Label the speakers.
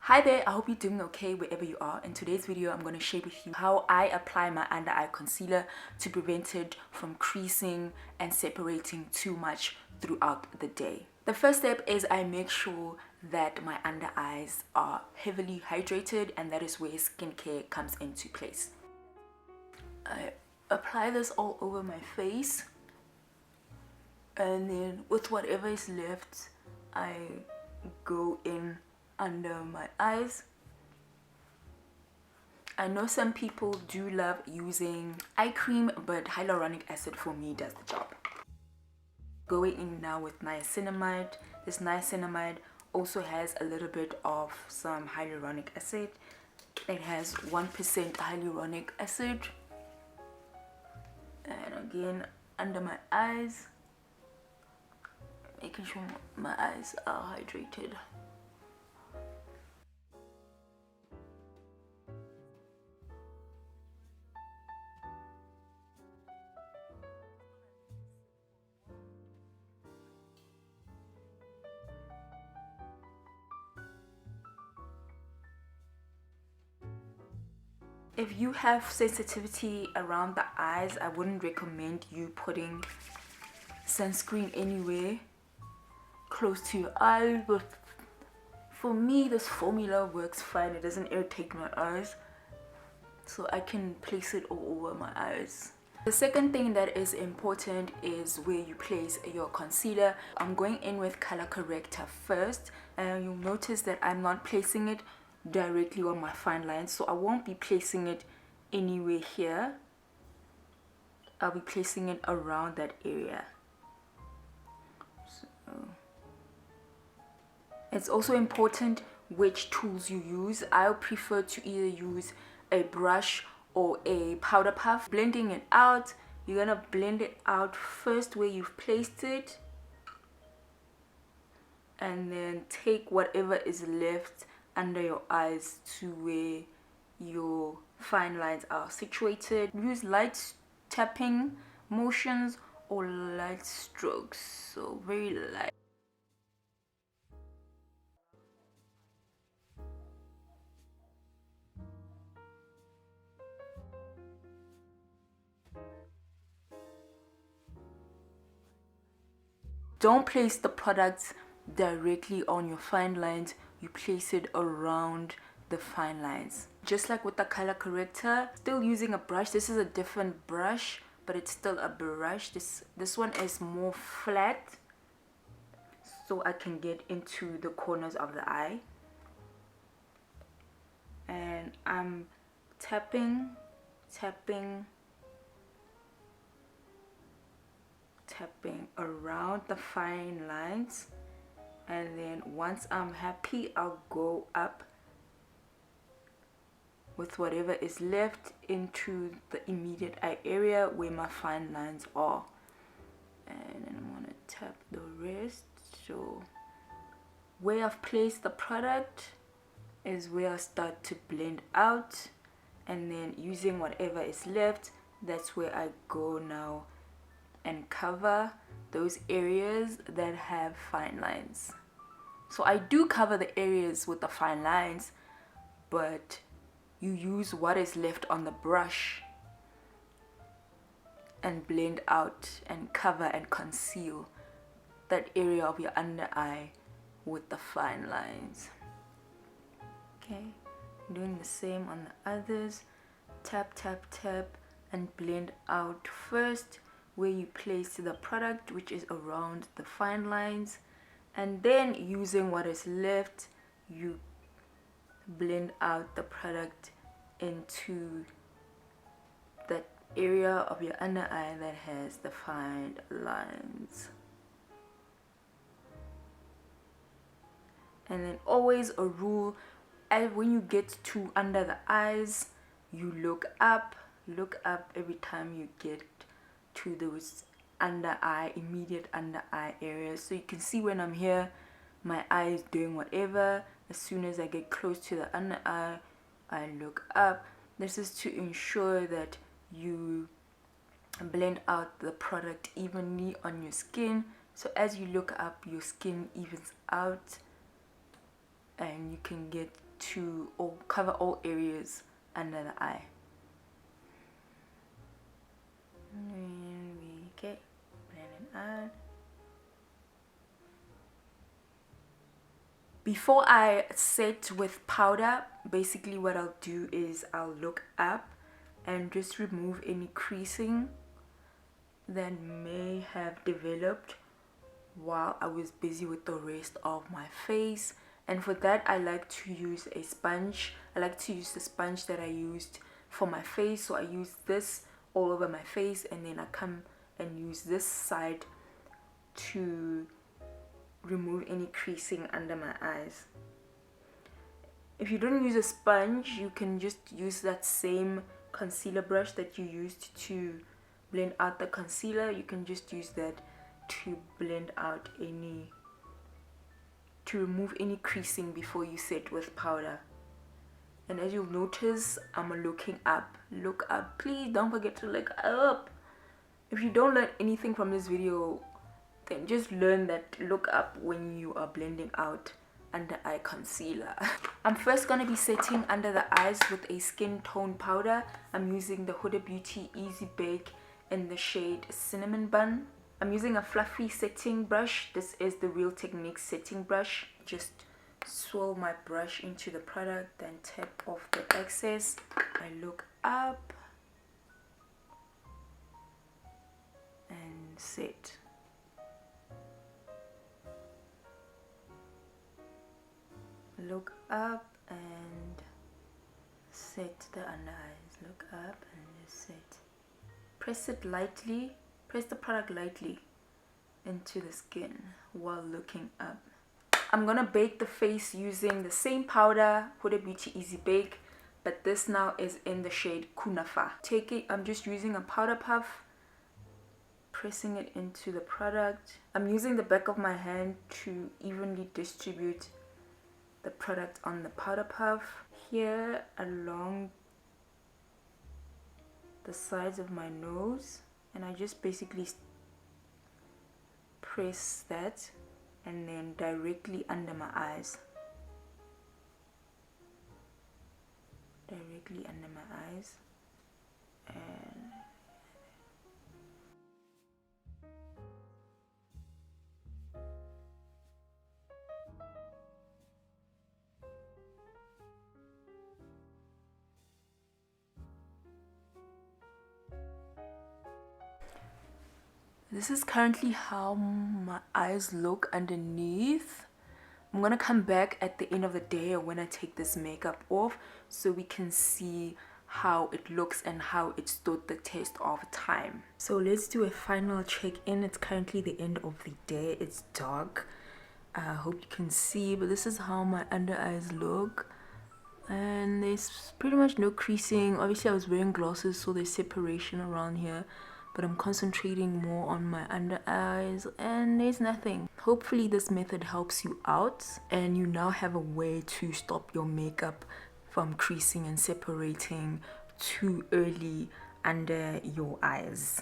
Speaker 1: Hi there, I hope you're doing okay wherever you are. In today's video, I'm going to share with you how I apply my under eye concealer to prevent it from creasing and separating too much throughout the day. The first step is I make sure that my under eyes are heavily hydrated, and that is where skincare comes into place. I apply this all over my face, and then with whatever is left, I go in under my eyes. I know some people do love using eye cream, but hyaluronic acid for me does the job. Going in now with niacinamide. This niacinamide also has a little bit of some hyaluronic acid. It has 1% hyaluronic acid. And again, under my eyes, making sure my eyes are hydrated. If you have sensitivity around the eyes, I wouldn't recommend you putting sunscreen anywhere close to your eyes, but for me this formula works fine. It doesn't irritate my eyes, so I can place it all over my eyes. The second thing that is important is where you place your concealer. I'm going in with color corrector first, and you'll notice that I'm not placing it directly on my fine lines, so I won't be placing it anywhere here. I'll be placing it around that area. So it's also important which tools you use. I'll prefer to either use a brush or a powder puff. Blending it out, you're gonna blend it out first where you've placed it, and then take whatever is left under your eyes to where your fine lines are situated. Use light tapping motions or light strokes, so very light. Don't place the products directly on your fine lines, you place it around the fine lines. Just like with the color corrector, still using a brush. This is a different brush, but it's still a brush. This one is more flat, so I can get into the corners of the eye. And I'm tapping around the fine lines, and then once I'm happy, I'll go up with whatever is left into the immediate eye area where my fine lines are, and then I'm gonna tap the rest. So where I've placed the product is where I start to blend out, and then using whatever is left, that's where I go now and cover those areas that have fine lines. So I do cover the areas with the fine lines, but you use what is left on the brush and blend out and cover and conceal that area of your under eye with the fine lines. Okay, doing the same on the others. Tap tap tap and blend out first where you place the product, which is around the fine lines, and then using what is left, you blend out the product into that area of your under eye that has the fine lines. And then always a rule, and when you get to under the eyes, you look up every time you get to those under eye, immediate under eye areas. So you can see when I'm here, my eye is doing whatever. As soon as I get close to the under eye, I look up. This is to ensure that you blend out the product evenly on your skin. So as you look up, your skin evens out, and you can get to cover all areas under the eye. And we get blending out. Before I set with powder, basically what I'll do is I'll look up and just remove any creasing that may have developed while I was busy with the rest of my face. And for that, I like to use a sponge. I like to use the sponge that I used for my face. So I use this all over my face, and then I come and use this side to remove any creasing under my eyes. If you don't use a sponge, you can just use that same concealer brush that you used to blend out the concealer. You can just use that to blend out to remove any creasing before you set with powder. And as you'll notice, I'm looking up. Look up, please don't forget to look up. If you don't learn anything from this video, then just learn that look up when you are blending out under eye concealer. I'm first going to be setting under the eyes with a skin tone powder. I'm using the Huda Beauty Easy Bake in the shade Cinnamon Bun. I'm using a fluffy setting brush. This is the Real Techniques setting brush. Just swirl my brush into the product, then tap off the excess. I look up and set. Look up and set the under eyes. Look up and just set. Press it lightly. Press the product lightly into the skin while looking up. I'm gonna bake the face using the same powder, Huda Beauty Easy Bake, but this now is in the shade Kunafa. I'm just using a powder puff, pressing it into the product. I'm using the back of my hand to evenly distribute the product on the powder puff. Here along the sides of my nose, and I just basically press that, and then directly under my eyes. Directly under my eyes. And this is currently how my eyes look underneath. I'm gonna come back at the end of the day or when I take this makeup off so we can see how it looks and how it stood the test of time. So let's do a final check-in. It's currently the end of the day. It's dark. I hope you can see, but this is how my under eyes look. And there's pretty much no creasing. Obviously I was wearing glasses, so there's separation around here, but I'm concentrating more on my under eyes and there's nothing. Hopefully this method helps you out and you now have a way to stop your makeup from creasing and separating too early under your eyes.